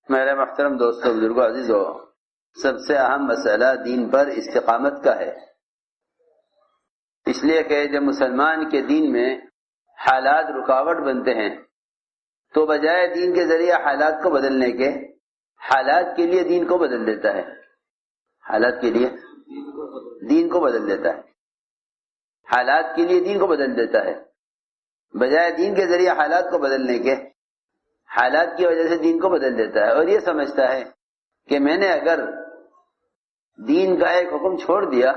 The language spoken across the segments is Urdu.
میرے محترم دوستوں، بزرگوں، عزیزوں، سب سے اہم مسئلہ دین پر استقامت کا ہے، اس لیے کہ جب مسلمان کے دین میں حالات رکاوٹ بنتے ہیں تو بجائے دین کے ذریعے حالات کو بدلنے کے، حالات کے لیے دین کو بدل دیتا ہے، حالات کے لیے دین کو بدل دیتا ہے، حالات کے لیے دین کو بدل دیتا ہے، بجائے دین کے ذریعے حالات کو بدلنے کے، حالات کی وجہ سے دین کو بدل دیتا ہے، اور یہ سمجھتا ہے کہ میں نے اگر دین کا ایک حکم چھوڑ دیا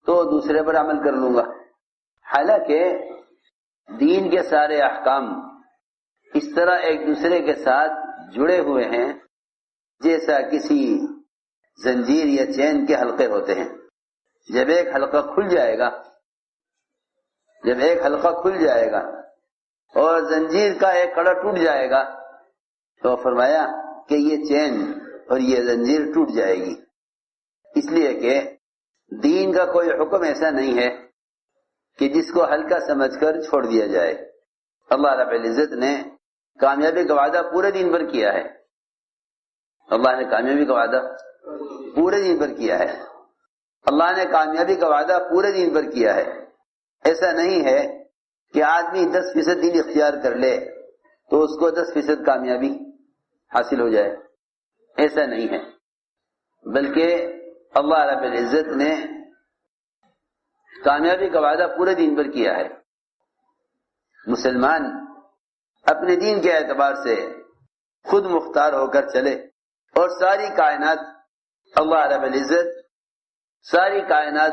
تو دوسرے پر عمل کر لوں گا، حالانکہ دین کے سارے احکام اس طرح ایک دوسرے کے ساتھ جڑے ہوئے ہیں جیسا کسی زنجیر یا چین کے حلقے ہوتے ہیں۔ جب ایک حلقہ کھل جائے گا اور زنجیر کا ایک کڑا ٹوٹ جائے گا تو فرمایا کہ یہ چین اور یہ زنجیر ٹوٹ جائے گی، اس لیے کہ دین کا کوئی حکم ایسا نہیں ہے کہ جس کو ہلکا سمجھ کر چھوڑ دیا جائے۔ اللہ رب العزت نے کامیابی کا وعدہ پورے دین پر کیا ہے، اللہ نے کامیابی کا وعدہ پورے دین پر کیا ہے، اللہ نے کامیابی کا وعدہ پورے دین پر کیا ہے۔ ایسا نہیں ہے کہ آدمی 10% دین اختیار کر لے تو اس کو 10% کامیابی حاصل ہو جائے، ایسا نہیں ہے، بلکہ اللہ رب العزت نے کامیابی کا وعدہ پورے دین پر کیا ہے۔ مسلمان اپنے دین کے اعتبار سے خود مختار ہو کر چلے اور ساری کائنات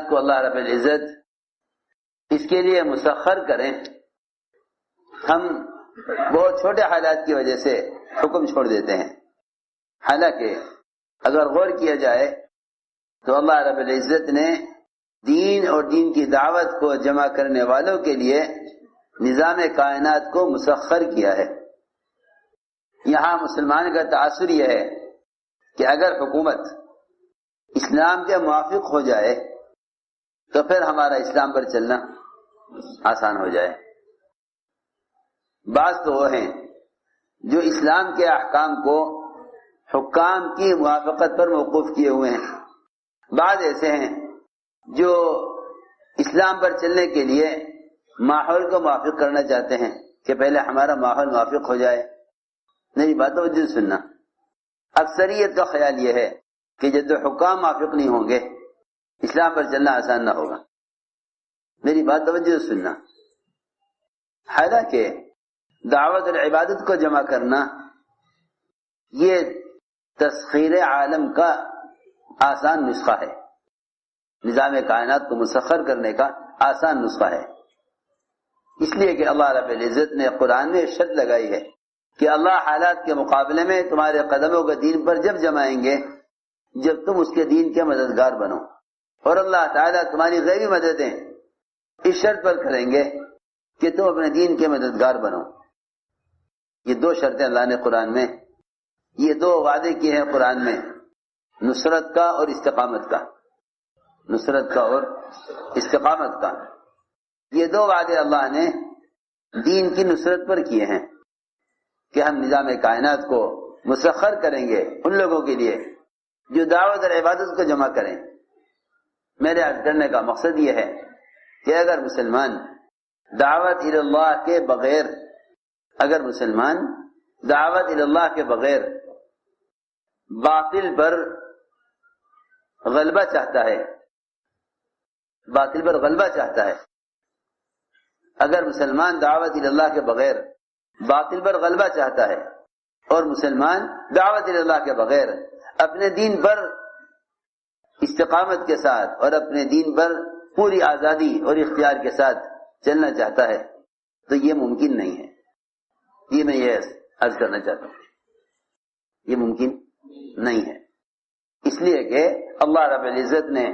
کو اللہ رب العزت اس کے لیے مسخر کریں۔ ہم بہت چھوٹے حالات کی وجہ سے حکم چھوڑ دیتے ہیں، حالانکہ اگر غور کیا جائے تو اللہ رب العزت نے دین اور دین کی دعوت کو جمع کرنے والوں کے لیے نظام کائنات کو مسخر کیا ہے۔ یہاں مسلمان کا تاثر یہ ہے کہ اگر حکومت اسلام کے موافق ہو جائے تو پھر ہمارا اسلام پر چلنا آسان ہو جائے۔ بعض تو وہ ہیں جو اسلام کے احکام کو حکام کی موافقت پر موقوف کیے ہوئے ہیں، بعض ایسے ہیں جو اسلام پر چلنے کے لیے ماحول کو موافق کرنا چاہتے ہیں کہ پہلے ہمارا ماحول موافق ہو جائے۔ میری بات توجہ سننا، اکثریت کا خیال یہ ہے کہ جب حکام موافق نہیں ہوں گے اسلام پر چلنا آسان نہ ہوگا۔ میری بات توجہ سننا، حالانکہ دعوت اور عبادت کو جمع کرنا یہ تسخیر عالم کا آسان نسخہ ہے، نظام کائنات کو مسخر کرنے کا آسان نسخہ ہے، اس لیے کہ اللہ رب العزت نے قرآن میں شرط لگائی ہے کہ اللہ حالات کے مقابلے میں تمہارے قدموں کو دین پر جب جمائیں گے جب تم اس کے دین کے مددگار بنو، اور اللہ تعالیٰ تمہاری غیبی مددیں اس شرط پر کریں گے کہ تم اپنے دین کے مددگار بنو۔ یہ دو شرطیں اللہ نے قرآن میں، یہ دو وعدے کیے ہیں قرآن میں، نصرت کا اور استقامت کا، نصرت کا اور استقامت کا، یہ دو وعدے اللہ نے دین کی نصرت پر کیے ہیں کہ ہم نظام کائنات کو مسخر کریں گے ان لوگوں کے لیے جو دعوت اور عبادت کو جمع کریں۔ میرے عرض کرنے کا مقصد یہ ہے کہ اگر مسلمان دعوت اللہ کے بغیر باطل پر غلبہ چاہتا ہے، اگر مسلمان دعوت اللہ کے بغیر باطل پر غلبہ چاہتا ہے اور مسلمان دعوت اللہ کے بغیر اپنے دین پر استقامت کے ساتھ اور اپنے دین پر پوری آزادی اور اختیار کے ساتھ چلنا چاہتا ہے تو یہ ممکن نہیں ہے۔ یہ میں یہ عرض کرنا چاہتا ہوں، یہ ممکن نہیں ہے، اس لیے کہ اللہ رب العزت نے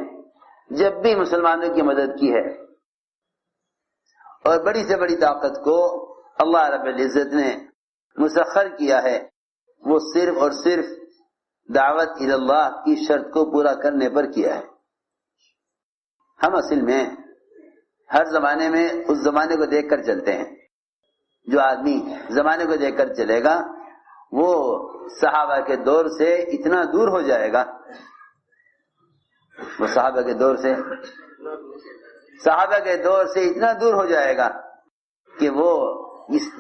جب بھی مسلمانوں کی مدد کی ہے اور بڑی سے بڑی طاقت کو اللہ رب العزت نے مسخر کیا ہے، وہ صرف اور صرف دعوت اللہ کی شرط کو پورا کرنے پر کیا ہے۔ ہم اصل میں ہر زمانے میں اس زمانے کو دیکھ کر چلتے ہیں، جو آدمی زمانے کو دیکھ کر چلے گا وہ صحابہ کے دور سے اتنا دور ہو جائے گا، وہ صحابہ کے دور سے اتنا دور ہو جائے گا کہ وہ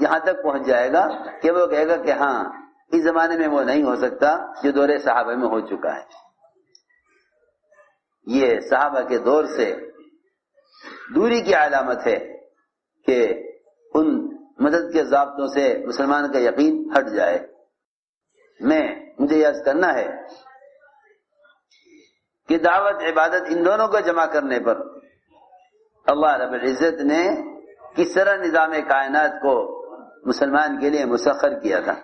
یہاں تک پہنچ جائے گا کہ وہ کہے گا کہ ہاں اس زمانے میں وہ نہیں ہو سکتا جو دور صحابہ میں ہو چکا ہے۔ یہ صحابہ کے دور سے دوری کی علامت ہے کہ ان مدد کے ضابطوں سے مسلمان کا یقین ہٹ جائے۔ مجھے یاد کرنا ہے کہ دعوت عبادت ان دونوں کو جمع کرنے پر اللہ رب العزت نے کس طرح نظام کائنات کو مسلمان کے لیے مسخر کیا تھا۔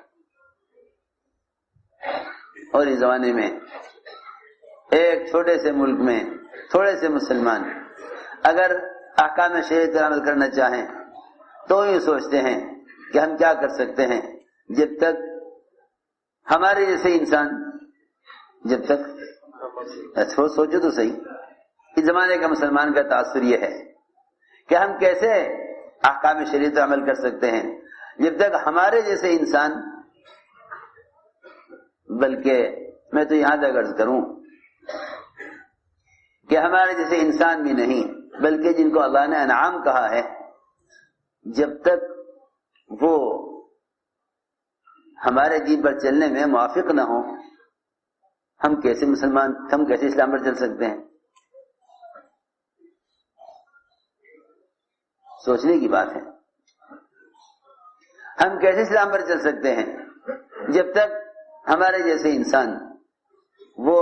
اور اس زمانے میں ایک چھوٹے سے ملک میں تھوڑے سے مسلمان اگر احکام شریعت پر عمل کرنا چاہیں تو یہ سوچتے ہیں کہ ہم کیا کر سکتے ہیں، جب تک ہمارے جیسے انسان جب تک سوچو تو صحیح، اس زمانے کا مسلمان کا تاثر یہ ہے کہ ہم کیسے احکام شریعت پر عمل کر سکتے ہیں جب تک ہمارے جیسے انسان، بلکہ میں تو یہاں تک عرض کروں کہ ہمارے جیسے انسان بھی نہیں بلکہ جن کو اللہ نے انعام کہا ہے، جب تک وہ ہمارے دین پر چلنے میں موافق نہ ہو ہم کیسے اسلام پر چل سکتے ہیں؟ سوچنے کی بات ہے، ہم کیسے اسلام پر چل سکتے ہیں جب تک ہمارے جیسے انسان وہ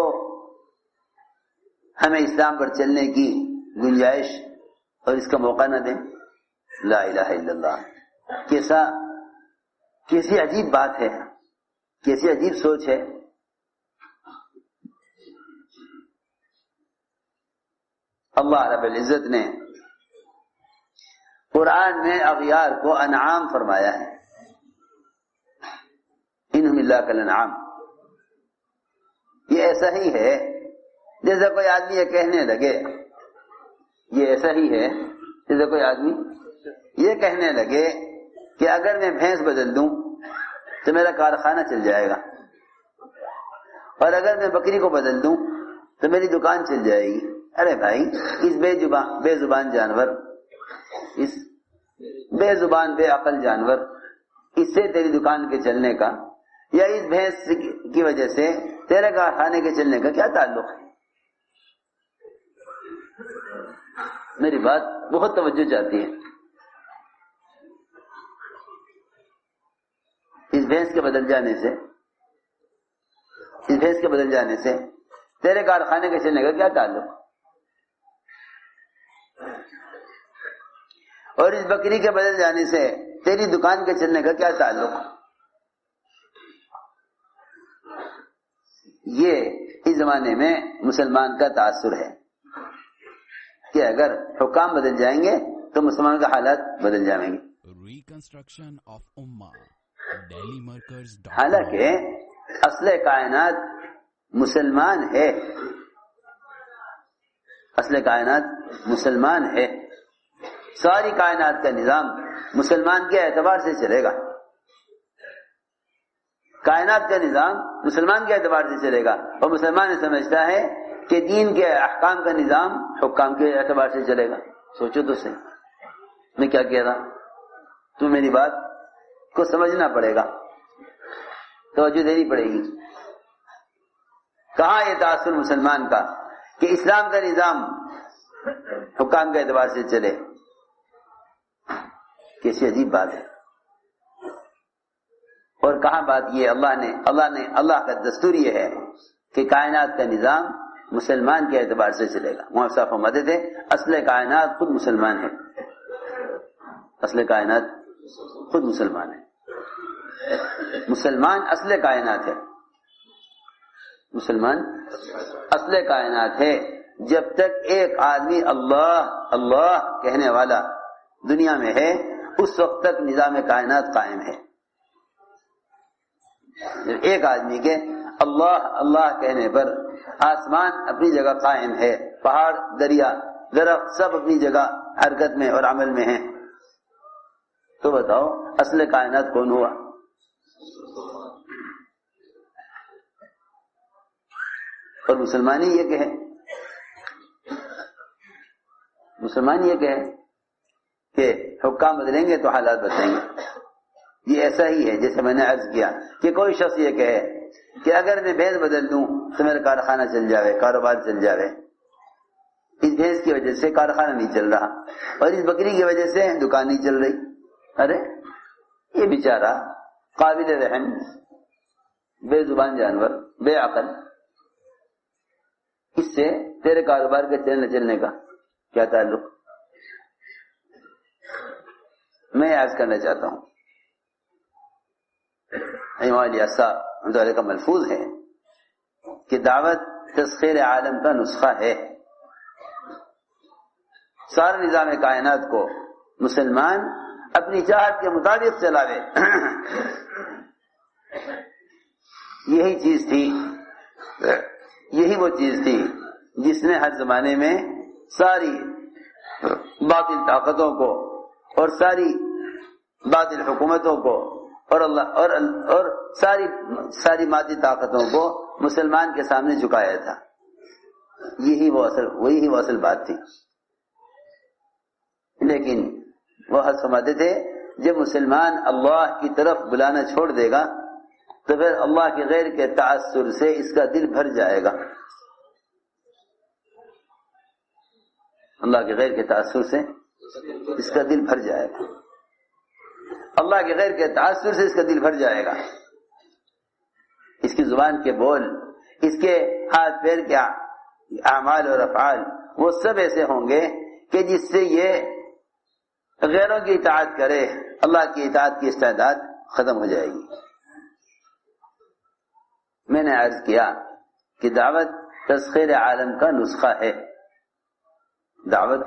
ہمیں اسلام پر چلنے کی گنجائش اور اس کا موقع نہ دیں۔ لا الہ الا اللہ، کیسی عجیب بات ہے، کیسی عجیب سوچ ہے۔ اللہ رب العزت نے قرآن میں اغیار کو انعام فرمایا ہے، انہم اللہ کالانعام۔ یہ ایسا ہی ہے جیسے کوئی آدمی یہ کہنے لگے، یہ ایسا ہی ہے جیسے کوئی آدمی یہ کہنے لگے کہ اگر میں بھینس بدل دوں تو میرا کارخانہ چل جائے گا، اور اگر میں بکری کو بدل دوں تو میری دکان چل جائے گی۔ ارے بھائی، اس بے زبان جانور، اس بے زبان بے عقل جانور، اس سے تیری دکان کے چلنے کا یا اس بھینس کی وجہ سے تیرے کارخانے کے چلنے کا کیا تعلق ہے؟ میری بات بہت توجہ چاہتی ہے۔ اس بھینس کے بدل جانے سے تیرے کارخانے کے چلنے کا کیا تعلق، اور اس بکری کے بدل جانے سے تیری دکان کے چلنے کا کیا تعلق؟ یہ اس زمانے میں مسلمان کا تاثر ہے کہ اگر حکام بدل جائیں گے تو مسلمان کا حالات بدل جائیں گے۔ حالانکہ اصل کائنات مسلمان ہے، ساری کائنات کا نظام مسلمان کے اعتبار سے چلے گا، کائنات کا نظام مسلمان کے اعتبار سے چلے گا، اور مسلمان سمجھتا ہے کہ دین کے احکام کا نظام حکام کے اعتبار سے چلے گا۔ سوچو تو صحیح، میں کیا کہہ رہا، تو میری بات کو سمجھنا پڑے گا، توجہ دینی پڑے گی۔ کہاں یہ تاثر مسلمان کا کہ اسلام کا نظام حکام کے اعتبار سے چلے؟ کیسی عجیب بات ہے۔ اور کہاں بات یہ اللہ کا دستور یہ ہے کہ کائنات کا نظام مسلمان کے اعتبار سے چلے گا۔ وہاں صاف مدد ہے، اصل کائنات خود مسلمان ہے، اصل کائنات خود مسلمان ہے، مسلمان اصل کائنات ہے، مسلمان اصل کائنات ہے۔ جب تک ایک آدمی اللہ اللہ کہنے والا دنیا میں ہے اس وقت تک نظام کائنات قائم ہے۔ جب ایک آدمی کے اللہ اللہ کہنے پر آسمان اپنی جگہ قائم ہے، پہاڑ دریا درخت سب اپنی جگہ حرکت میں اور عمل میں ہیں، تو بتاؤ اصل کائنات کون ہوا؟ اور مسلمان ہی یہ کہے کہ حکام بدلیں گے تو حالات بدلیں گے. یہ ایسا ہی ہے جیسے میں نے عرض کیا کہ کوئی شخص یہ کہے کہ اگر میں بھیس بدل دوں تو میرا کارخانہ چل جاوے، کاروبار چل جاوے. اس بھیس کی وجہ سے کارخانہ نہیں چل رہا اور اس بکری کی وجہ سے دکان نہیں چل رہی. ارے یہ بیچارہ قابل رحم بے زبان جانور بے عقل، اس سے تیرے کاروبار کے چلنے کا کیا تعلق؟ میں عرض کرنا چاہتا ہوں امام علیہ صاحب کا ملفوظ ہے کہ دعوت تسخیر عالم کا نسخہ ہے. سارے نظام کائنات کو مسلمان اپنی چاہت کے مطابق چلاوے. یہی وہ چیز تھی جس نے ہر زمانے میں ساری باطل طاقتوں کو اور ساری باطل حکومتوں کو اور ساری مادی طاقتوں کو مسلمان کے سامنے جھکایا تھا. وہی وہ اصل بات تھی. لیکن وہ حد فرماتے تھے جب مسلمان اللہ کی طرف بلانا چھوڑ دے گا تو پھر اللہ کے غیر کے تاثر سے اس کا دل بھر جائے گا. اللہ کے غیر کے تاثر سے اس کا دل بھر جائے گا. اللہ کے غیر کے تاثر سے اس کا دل بھر جائے گا. اس کی زبان کے بول، اس کے ہاتھ پیر کے اعمال اور افعال وہ سب ایسے ہوں گے کہ جس سے یہ غیروں کی اطاعت کرے، اللہ کی اطاعت کی استعداد ختم ہو جائے گی. میں نے عرض کیا کہ دعوت تسخیر عالم کا نسخہ ہے. دعوت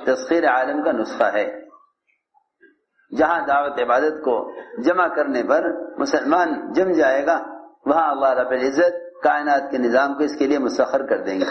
تسخیر عالم کا نسخہ ہے. جہاں دعوت عبادت کو جمع کرنے پر مسلمان جم جائے گا، وہاں اللہ رب العزت کائنات کے نظام کو اس کے لیے مسخر کر دیں گے.